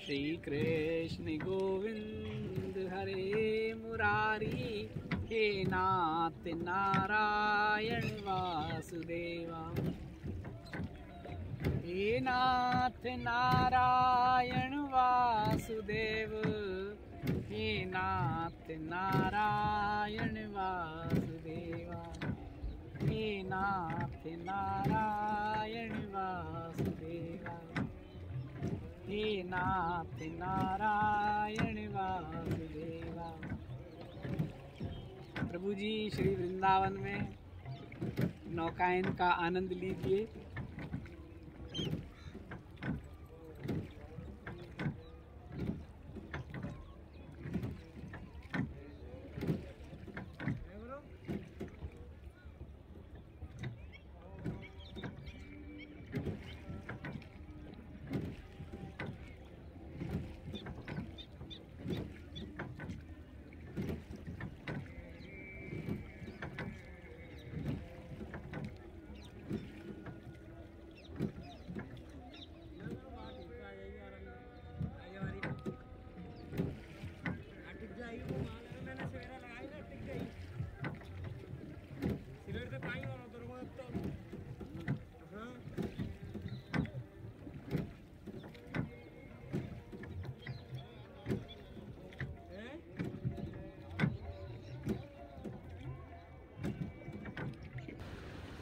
श्री कृष्ण गोविंद हरे मुरारी, हे नाथ नारायण वासुदेवा। हे नाथ नारायण वासुदेव, हे नाथ नारायण वासुदेवा, हे नाथ नारायण वासुदेवा, हे नाथ नारायण वासुदेवा। प्रभु जी श्री वृंदावन में नौकायन का आनंद लीजिए।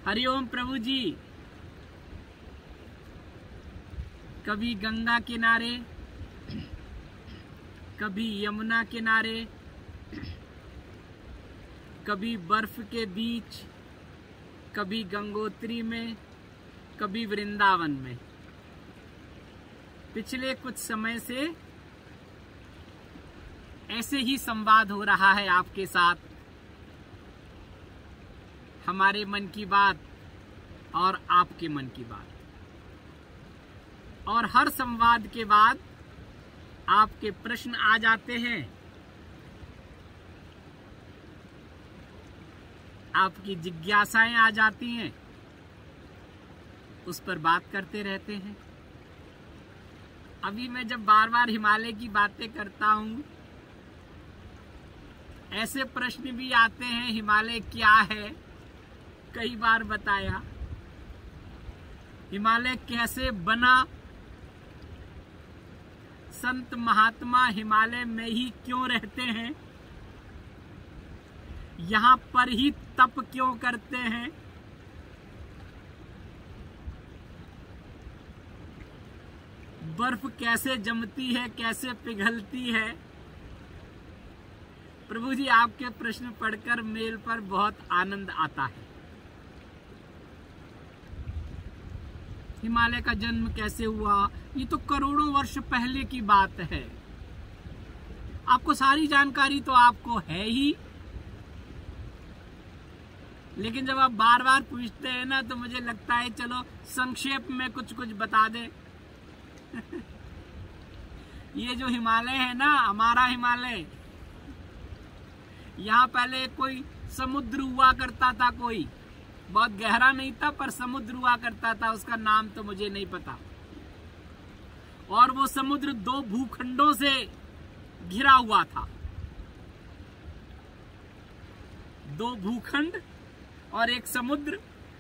हरिओम प्रभु जी। कभी गंगा किनारे, कभी यमुना किनारे, कभी बर्फ के बीच, कभी गंगोत्री में, कभी वृंदावन में। पिछले कुछ समय से ऐसे ही संवाद हो रहा है आपके साथ, हमारे मन की बात और आपके मन की बात। और हर संवाद के बाद आपके प्रश्न आ जाते हैं, आपकी जिज्ञासाएं आ जाती हैं, उस पर बात करते रहते हैं। अभी मैं जब बार बार हिमालय की बातें करता हूं, ऐसे प्रश्न भी आते हैं, हिमालय क्या है? कई बार बताया। हिमालय कैसे बना? संत महात्मा हिमालय में ही क्यों रहते हैं? यहां पर ही तप क्यों करते हैं? बर्फ कैसे जमती है, कैसे पिघलती है? प्रभु जी आपके प्रश्न पढ़कर मेल पर बहुत आनंद आता है। हिमालय का जन्म कैसे हुआ? ये तो करोड़ों वर्ष पहले की बात है। आपको सारी जानकारी तो आपको है ही, लेकिन जब आप बार बार पूछते हैं ना, तो मुझे लगता है चलो संक्षेप में कुछ कुछ बता दे। ये जो हिमालय है ना, हमारा हिमालय, यहाँ पहले कोई समुद्र हुआ करता था, कोई बहुत गहरा नहीं था पर समुद्र हुआ करता था, उसका नाम तो मुझे नहीं पता। और वो समुद्र दो भूखंडों से घिरा हुआ था, दो भूखंड और एक समुद्र,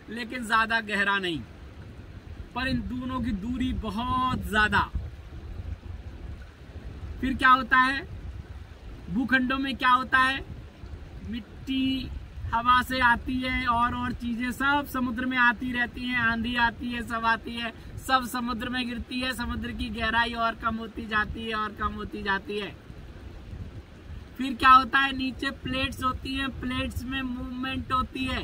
लेकिन ज्यादा गहरा नहीं, पर इन दोनों की दूरी बहुत ज्यादा। फिर क्या होता है भूखंडों में? क्या होता है, मिट्टी हवा से आती है और चीजें सब समुद्र में आती रहती हैं, आंधी आती है, सब आती है, सब समुद्र में गिरती है। समुद्र की गहराई और कम होती जाती है और कम होती जाती है। फिर क्या होता है, नीचे प्लेट्स होती हैं, प्लेट्स में मूवमेंट होती है।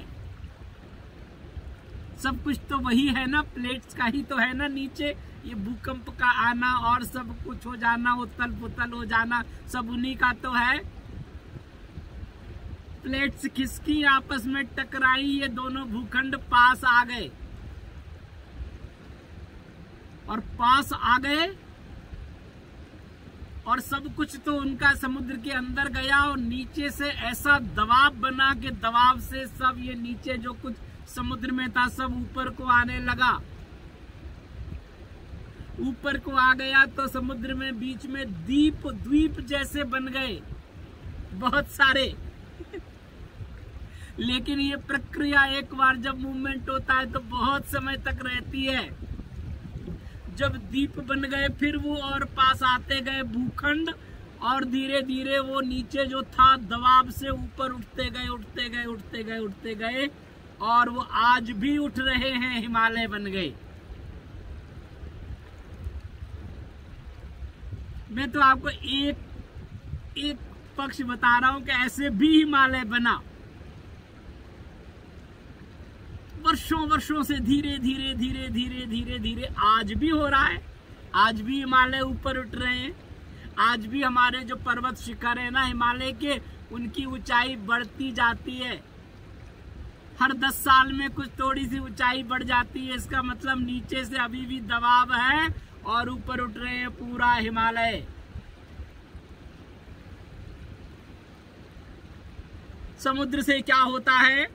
सब कुछ तो वही है ना, प्लेट्स का ही तो है ना नीचे। ये भूकंप का आना और सब कुछ हो जाना, उथल पुथल हो जाना, सब उन्हीं का तो है। प्लेट्स खिसकी, आपस में टकराई, ये दोनों भूखंड पास आ गए। और पास आ गए और सब कुछ तो उनका समुद्र के अंदर गया, और नीचे से ऐसा दबाव बना कि दबाव से सब ये नीचे जो कुछ समुद्र में था सब ऊपर को आने लगा। ऊपर को आ गया तो समुद्र में बीच में द्वीप जैसे बन गए बहुत सारे। लेकिन ये प्रक्रिया एक बार जब मूवमेंट होता है तो बहुत समय तक रहती है। जब द्वीप बन गए फिर वो और पास आते गए भूखंड, और धीरे धीरे वो नीचे जो था दबाव से ऊपर उठते गए और वो आज भी उठ रहे हैं, हिमालय बन गए। मैं तो आपको एक पक्ष बता रहा हूं कि ऐसे भी हिमालय बना। वर्षों से धीरे धीरे आज भी हो रहा है। आज भी हिमालय ऊपर उठ रहे हैं। आज भी हमारे जो पर्वत शिखर है ना हिमालय के, उनकी ऊंचाई बढ़ती जाती है। हर 10 साल में कुछ थोड़ी सी ऊंचाई बढ़ जाती है। इसका मतलब नीचे से अभी भी दबाव है और ऊपर उठ रहे हैं पूरा हिमालय। समुद्र से क्या होता है?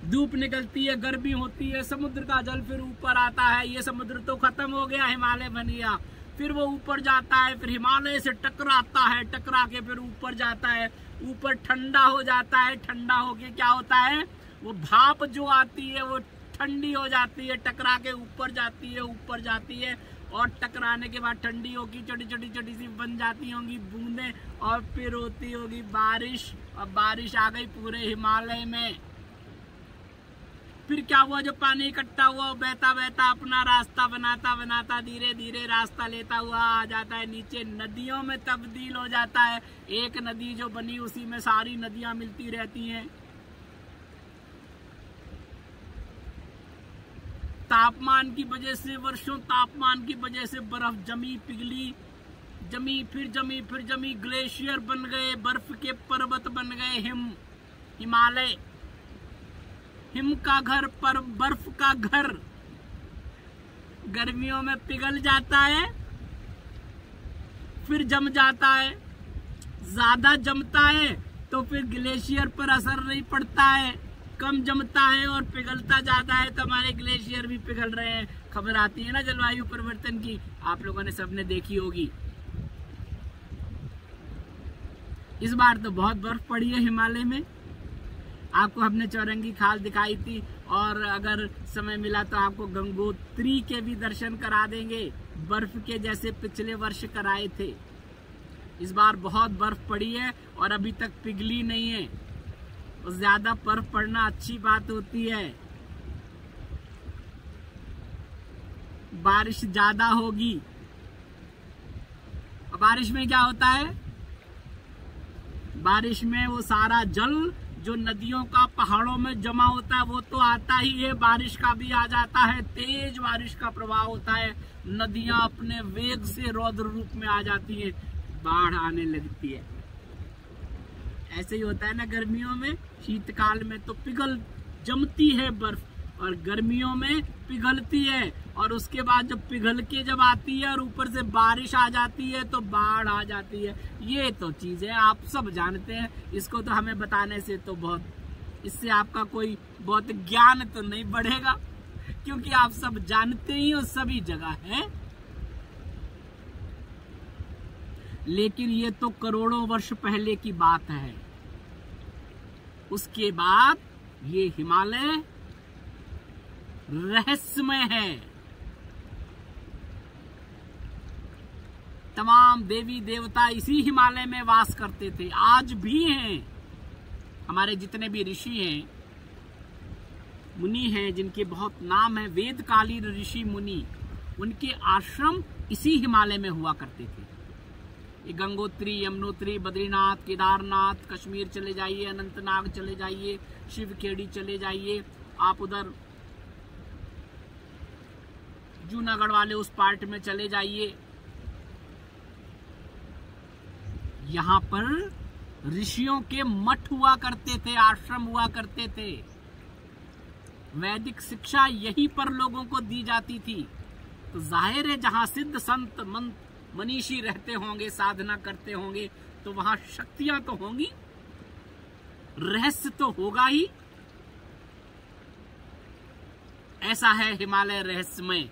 धूप निकलती है, गर्मी होती है, समुद्र का जल फिर ऊपर आता है। ये समुद्र तो खत्म हो गया, हिमालय बन गया। फिर वो ऊपर जाता है, फिर हिमालय से टकराता है, टकरा के फिर ऊपर जाता है। ऊपर ठंडा हो जाता है, ठंडा होके क्या होता है, वो भाप जो आती है वो ठंडी हो जाती है, टकरा के ऊपर जाती है और टकराने के बाद ठंडी होगी, छोटी सी बन जाती होंगी बूंदें, और फिर होती होगी बारिश, और बारिश आ गई पूरे हिमालय में। फिर क्या हुआ, जो पानी इकट्ठा हुआ बहता अपना रास्ता बनाता धीरे धीरे रास्ता लेता हुआ आ जाता है नीचे, नदियों में तब्दील हो जाता है। एक नदी जो बनी उसी में सारी नदियां मिलती रहती हैं। तापमान की वजह से, वर्षों तापमान की वजह से बर्फ जमी, पिघली, फिर जमी, ग्लेशियर बन गए, बर्फ के पर्वत बन गए, हिमालय, हिम का घर पर बर्फ का घर। गर्मियों में पिघल जाता है, फिर जम जाता है। ज्यादा जमता है तो फिर ग्लेशियर पर असर नहीं पड़ता है, कम जमता है और पिघलता जाता है तो हमारे ग्लेशियर भी पिघल रहे हैं। खबर आती है ना जलवायु परिवर्तन की, आप लोगों ने सबने देखी होगी। इस बार तो बहुत बर्फ पड़ी है हिमालय में। आपको हमने चौरंगी खाल दिखाई थी, और अगर समय मिला तो आपको गंगोत्री के भी दर्शन करा देंगे, बर्फ के जैसे पिछले वर्ष कराए थे। इस बार बहुत बर्फ पड़ी है और अभी तक पिघली नहीं है। और ज्यादा बर्फ पड़ना अच्छी बात होती है। बारिश ज्यादा होगी। और बारिश में क्या होता है, बारिश में वो सारा जल जो नदियों का पहाड़ों में जमा होता है वो तो आता ही है, बारिश का भी आ जाता है। तेज बारिश का प्रवाह होता है, नदियां अपने वेग से रौद्र रूप में आ जाती है, बाढ़ आने लगती है। ऐसे ही होता है ना गर्मियों में, शीतकाल में तो जमती है बर्फ, और गर्मियों में पिघलती है, और उसके बाद जब पिघल के जब आती है और ऊपर से बारिश आ जाती है तो बाढ़ आ जाती है। ये तो चीजें आप सब जानते हैं, इसको तो हमें बताने से तो इससे आपका कोई बहुत ज्ञान तो नहीं बढ़ेगा, क्योंकि आप सब जानते ही हो, सभी जगह है। लेकिन ये तो करोड़ों वर्ष पहले की बात है। उसके बाद ये हिमालय रहस्यमय है। तमाम देवी देवता इसी हिमालय में वास करते थे, आज भी हैं। हमारे जितने भी ऋषि हैं, मुनि हैं, जिनके बहुत नाम है, वेदकालीन ऋषि मुनि, उनके आश्रम इसी हिमालय में हुआ करते थे। ये गंगोत्री, यमुनोत्री, बद्रीनाथ, केदारनाथ, कश्मीर चले जाइए, अनंतनाग चले जाइए, शिवखेड़ी चले जाइए, आप उधर जूनागढ़ वाले उस पार्ट में चले जाइए। यहाँ पर ऋषियों के मठ हुआ करते थे, आश्रम हुआ करते थे। वैदिक शिक्षा यहीं पर लोगों को दी जाती थी। तो जाहिर है जहां सिद्ध संत मनीषी रहते होंगे, साधना करते होंगे, तो वहां शक्तियां तो होंगी, रहस्य तो होगा ही। ऐसा है हिमालय रहस्यमय।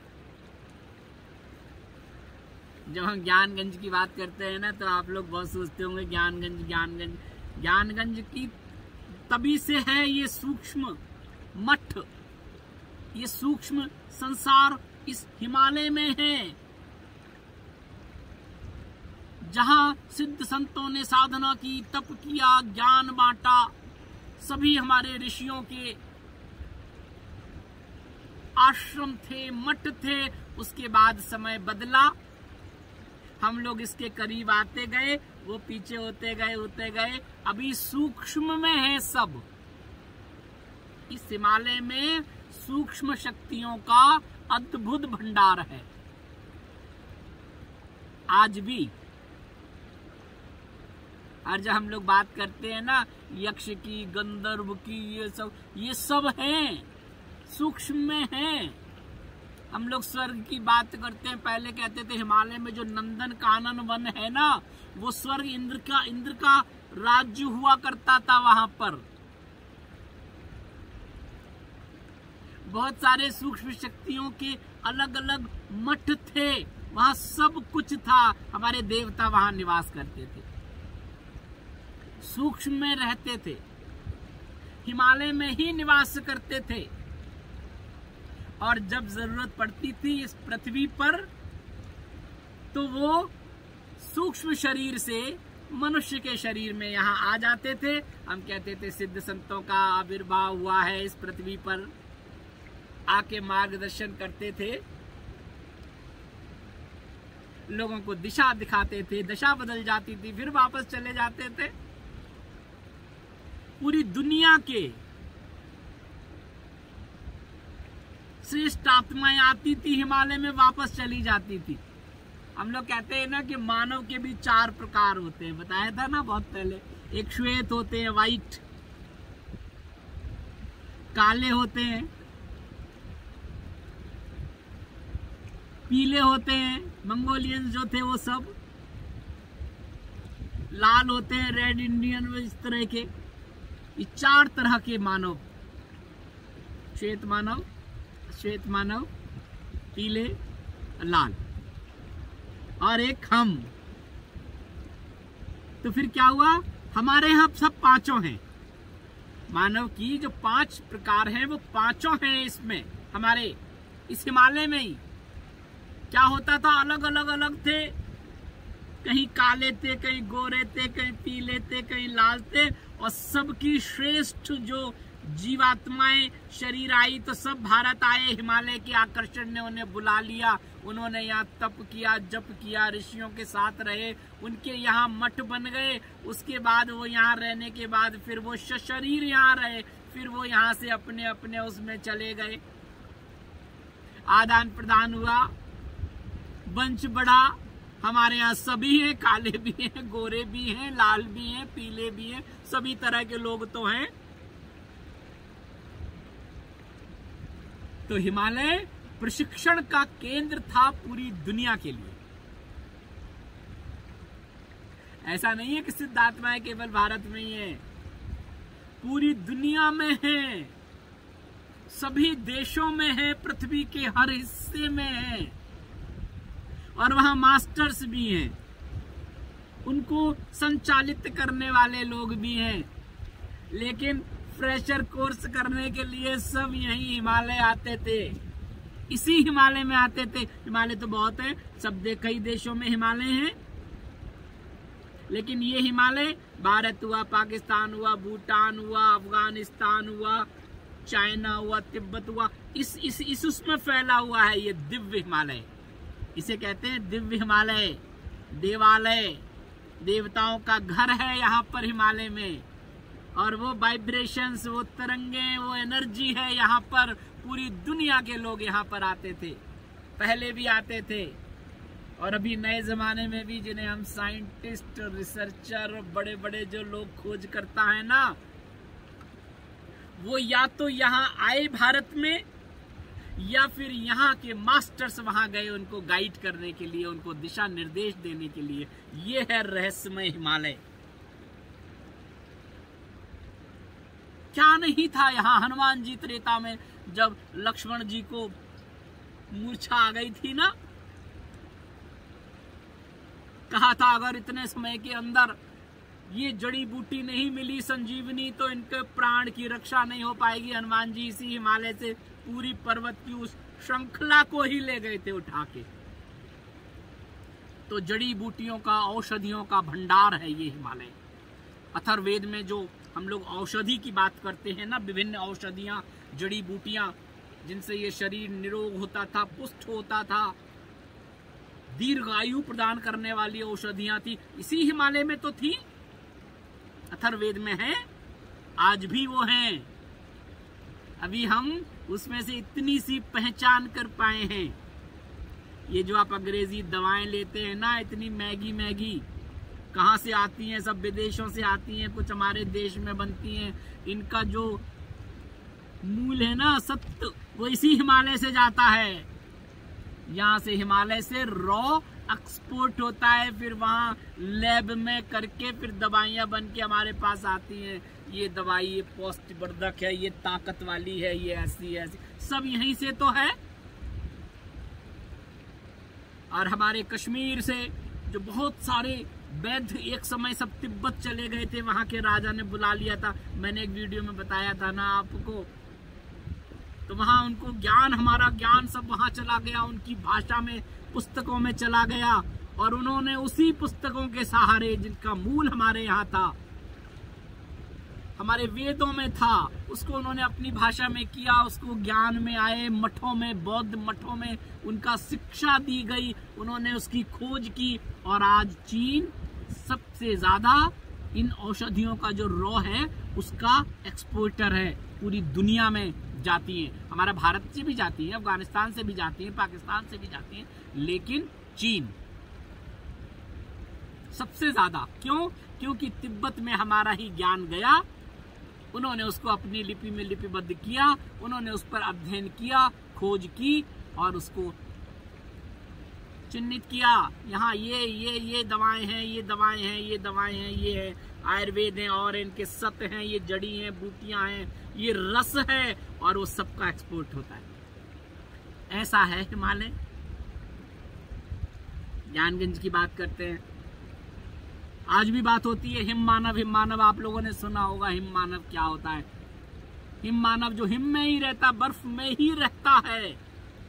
जब हम ज्ञानगंज की बात करते हैं ना, तो आप लोग बहुत सोचते होंगे ज्ञानगंज की तभी से है ये सूक्ष्म मठ, ये सूक्ष्म संसार इस हिमालय में है, जहां सिद्ध संतों ने साधना की, तप किया, ज्ञान बांटा, सभी हमारे ऋषियों के आश्रम थे, मठ थे। उसके बाद समय बदला, हम लोग इसके करीब आते गए, वो पीछे होते गए। अभी सूक्ष्म में है सब। इस हिमालय में सूक्ष्म शक्तियों का अद्भुत भंडार है आज भी। और जब हम लोग बात करते हैं ना यक्ष की, गंधर्व की, ये सब हैं, सूक्ष्म में हैं। हम लोग स्वर्ग की बात करते हैं, पहले कहते थे हिमालय में जो नंदन कानन वन है ना, वो स्वर्ग इंद्र का राज्य हुआ करता था। वहां पर बहुत सारे सूक्ष्म शक्तियों के अलग अलग मठ थे, वहां सब कुछ था। हमारे देवता वहां निवास करते थे, सूक्ष्म में रहते थे, हिमालय में ही निवास करते थे। और जब जरूरत पड़ती थी इस पृथ्वी पर, तो वो सूक्ष्म शरीर से मनुष्य के शरीर में यहाँ आ जाते थे। हम कहते थे सिद्ध संतों का आविर्भाव हुआ है इस पृथ्वी पर, आके मार्गदर्शन करते थे, लोगों को दिशा दिखाते थे, दशा बदल जाती थी, फिर वापस चले जाते थे। पूरी दुनिया के श्रेष्ठ आत्माएं आती थी, हिमालय में वापस चली जाती थी। हम लोग कहते हैं ना कि मानव के भी 4 प्रकार होते हैं, बताया था ना बहुत पहले। एक श्वेत होते हैं, वाइट, काले होते हैं, पीले होते हैं, मंगोलियंस जो थे वो सब, लाल होते हैं, रेड इंडियन, इस तरह के। ये 4 तरह के मानव, श्वेत मानव, पीले, लाल, और एक हम। तो फिर क्या हुआ, हमारे यहाँ सब 5 हैं। मानव की जो 5 प्रकार हैं वो 5 हैं इसमें, हमारे इस हिमालय में ही। क्या होता था, अलग थे, कहीं काले थे, कहीं गोरे थे, कहीं पीले थे, कहीं लाल थे, और सबकी श्रेष्ठ जो जीवात्माएं शरीर आई, तो सब भारत आए। हिमालय के आकर्षण ने उन्हें बुला लिया, उन्होंने यहाँ तप किया, जप किया, ऋषियों के साथ रहे, उनके यहाँ मठ बन गए। उसके बाद वो यहाँ रहने के बाद फिर वो शरीर यहाँ रहे, फिर वो यहाँ से अपने अपने उसमें चले गए, आदान प्रदान हुआ, वंश बढ़ा। हमारे यहाँ सभी हैं, काले भी हैं, गोरे भी हैं, लाल भी हैं, पीले भी हैं, सभी तरह के लोग तो हैं। तो हिमालय प्रशिक्षण का केंद्र था पूरी दुनिया के लिए। ऐसा नहीं है कि सिद्ध आत्माएं केवल भारत में ही है, पूरी दुनिया में है, सभी देशों में है, पृथ्वी के हर हिस्से में है। और वहां मास्टर्स भी हैं, उनको संचालित करने वाले लोग भी हैं। लेकिन फ्रेशर कोर्स करने के लिए सब यही हिमालय आते थे, इसी हिमालय में आते थे। हिमालय तो बहुत है, कई देशों में हिमालय हैं, लेकिन ये हिमालय भारत हुआ, पाकिस्तान हुआ, भूटान हुआ, अफगानिस्तान हुआ, चाइना हुआ, तिब्बत हुआ, इस उसमें फैला हुआ है ये दिव्य हिमालय। इसे कहते हैं दिव्य हिमालय, देवालय, देवताओं का घर है यहाँ पर हिमालय में। और वो वाइब्रेशंस, वो तरंगे, वो एनर्जी है यहाँ पर। पूरी दुनिया के लोग यहाँ पर आते थे, पहले भी आते थे, और अभी नए जमाने में भी, जिन्हें हम साइंटिस्ट, रिसर्चर, बड़े बड़े जो लोग खोज करता है ना, वो या तो यहाँ आए भारत में, या फिर यहाँ के मास्टर्स वहां गए उनको गाइड करने के लिए, उनको दिशा निर्देश देने के लिए। ये है रहस्यमय हिमालय। क्या नहीं था यहाँ। हनुमान जी त्रेता में जब लक्ष्मण जी को मूर्छा आ गई थी ना, कहा था अगर इतने समय के अंदर ये जड़ी बूटी नहीं मिली संजीवनी तो इनके प्राण की रक्षा नहीं हो पाएगी। हनुमान जी इसी हिमालय से पूरी पर्वत की उस श्रृंखला को ही ले गए थे उठा के। तो जड़ी बूटियों का, औषधियों का भंडार है ये हिमालय। अथर्ववेद में जो हम लोग औषधि की बात करते हैं ना, विभिन्न औषधियां, जड़ी बूटियां जिनसे ये शरीर निरोग होता था, पुष्ट होता था, दीर्घायु प्रदान करने वाली औषधियां थी, इसी हिमालय में तो थी, अथर्ववेद में है, आज भी वो हैं। अभी हम उसमें से इतनी सी पहचान कर पाए हैं। ये जो आप अंग्रेजी दवाएं लेते हैं ना, इतनी महंगी कहाँ से आती हैं? सब विदेशों से आती हैं, कुछ हमारे देश में बनती हैं। इनका जो मूल है ना, सत्य, वो इसी हिमालय से जाता है। यहाँ से हिमालय से रॉ एक्सपोर्ट होता है, फिर वहाँ लैब में करके फिर दवाइयाँ बन के हमारे पास आती हैं। ये दवाई ये पौष्टिवर्धक है, ये ताकत वाली है, ये ऐसी ऐसी, सब यहीं से तो है। और हमारे कश्मीर से जो बहुत सारे वैद्य एक समय सब तिब्बत चले गए थे, वहां के राजा ने बुला लिया था, मैंने एक वीडियो में बताया था ना आपको। तो वहां उनको ज्ञान, हमारा ज्ञान सब वहां चला गया, उनकी भाषा में, पुस्तकों में चला गया, और उन्होंने उसी पुस्तकों के सहारे, जिनका मूल हमारे यहाँ था, हमारे वेदों में था, उसको उन्होंने अपनी भाषा में किया, उसको ज्ञान में आए, मठों में, बौद्ध मठों में उनका शिक्षा दी गई, उन्होंने उसकी खोज की, और आज चीन सबसे ज्यादा इन औषधियों का जो रॉ है उसका एक्सपोर्टर है, पूरी दुनिया में जाती है। हमारा भारत से भी जाती है, अफगानिस्तान से भी जाती है, पाकिस्तान से भी जाती है, लेकिन चीन सबसे ज्यादा। क्यों? क्योंकि तिब्बत में हमारा ही ज्ञान गया, उन्होंने उसको अपनी लिपि में लिपिबद्ध किया, उन्होंने उस पर अध्ययन किया, खोज की, और उसको चिन्हित किया। यहाँ ये दवाएं हैं, ये दवाएं हैं, ये दवाएं हैं, ये है आयुर्वेद है, और इनके सत्य हैं, ये जड़ी हैं, बूटियां हैं, ये रस है, और वो सबका एक्सपोर्ट होता है। ऐसा है हिमालय। ज्ञानगंज की बात करते हैं, आज भी बात होती है हिम मानव, हिम मानव। आप लोगों ने सुना होगा हिम मानव क्या होता है। हिम मानव जो हिम में ही रहता, बर्फ में ही रहता है,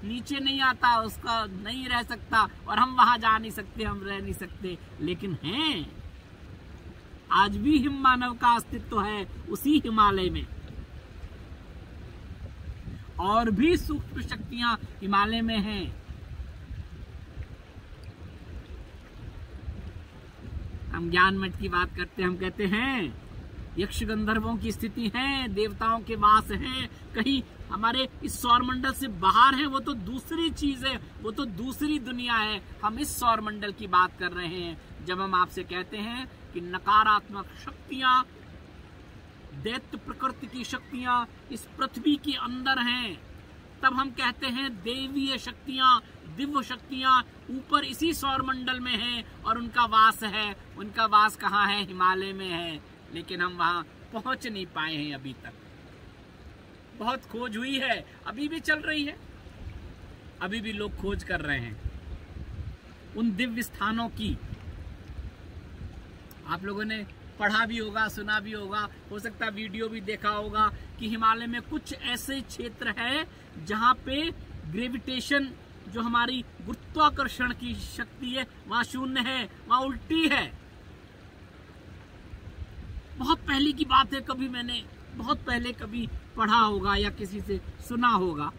नीचे नहीं आता, उसका नहीं रह सकता, और हम वहां जा नहीं सकते, हम रह नहीं सकते, लेकिन हैं, आज भी हिम मानव का अस्तित्व है उसी हिमालय में। और भी सूक्ष्म शक्तियां हिमालय में हैं। हम ज्ञान मठ की बात करते हैं, हम कहते हैं यक्ष गंधर्वों की स्थिति है, देवताओं के वास हैं, कहीं हमारे इस सौरमंडल से बाहर है, वो तो दूसरी चीज है, वो तो दूसरी दुनिया है। हम इस सौरमंडल की बात कर रहे हैं। जब हम आपसे कहते हैं कि नकारात्मक शक्तियां, दैत्य प्रकृति की शक्तियां इस पृथ्वी के अंदर हैं, तब हम कहते हैं देवीय शक्तियां, दिव्य शक्तियां ऊपर इसी सौरमंडल में हैं, और उनका वास है। उनका वास कहाँ है? हिमालय में है, लेकिन हम वहां पहुंच नहीं पाए हैं अभी तक। बहुत खोज हुई है, अभी भी चल रही है, अभी भी लोग खोज कर रहे हैं उन दिव्य स्थानों की। आप लोगों ने पढ़ा भी होगा, सुना भी होगा, हो सकता है वीडियो भी देखा होगा कि हिमालय में कुछ ऐसे क्षेत्र है जहां पे ग्रेविटेशन, जो हमारी गुरुत्वाकर्षण की शक्ति है, वहां शून्य है, वहां उल्टी है। बहुत पहले की बात है, कभी मैंने बहुत पहले कभी पढ़ा होगा या किसी से सुना होगा।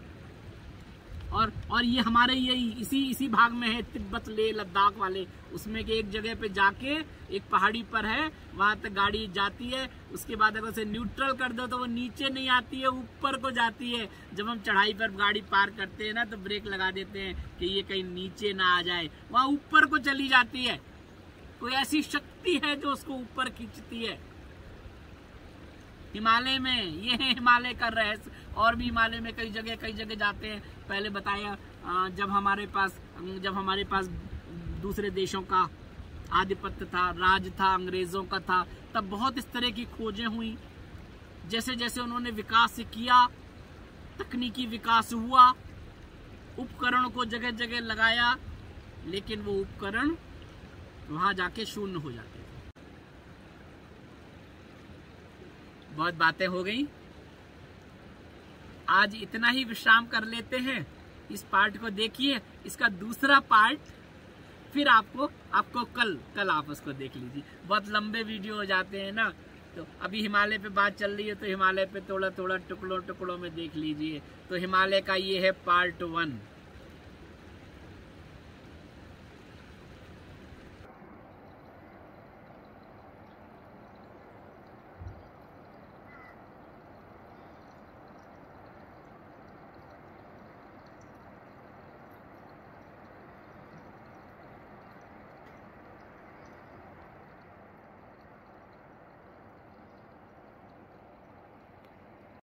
और ये हमारे यही इसी भाग में है, तिब्बत ले लद्दाख वाले, उसमें के एक जगह पे जाके, एक पहाड़ी पर है, वहां तक गाड़ी जाती है, उसके बाद अगर उसे न्यूट्रल कर दो तो वो नीचे नहीं आती है, ऊपर को जाती है। जब हम चढ़ाई पर गाड़ी पार करते हैं ना, तो ब्रेक लगा देते हैं कि ये कहीं नीचे ना आ जाए, वहां ऊपर को चली जाती है। कोई ऐसी शक्ति है जो उसको ऊपर खींचती है हिमालय में। ये है हिमालय का रहस्य। और भी हिमालय में कई जगह जाते हैं। पहले बताया, जब हमारे पास दूसरे देशों का आधिपत्य था, राज था, अंग्रेजों का था, तब बहुत इस तरह की खोजें हुई। जैसे जैसे उन्होंने विकास किया, तकनीकी विकास हुआ, उपकरण को जगह जगह लगाया, लेकिन वो उपकरण वहां जाके शून्य हो जाते थे। बहुत बातें हो गई, आज इतना ही विश्राम कर लेते हैं। इस पार्ट को देखिए, इसका दूसरा पार्ट फिर आपको कल आप उसको देख लीजिए। बहुत लंबे वीडियो हो जाते हैं ना, तो अभी हिमालय पे बात चल रही है तो हिमालय पे थोड़ा थोड़ा टुकड़ों में देख लीजिए। तो हिमालय का ये है पार्ट 1।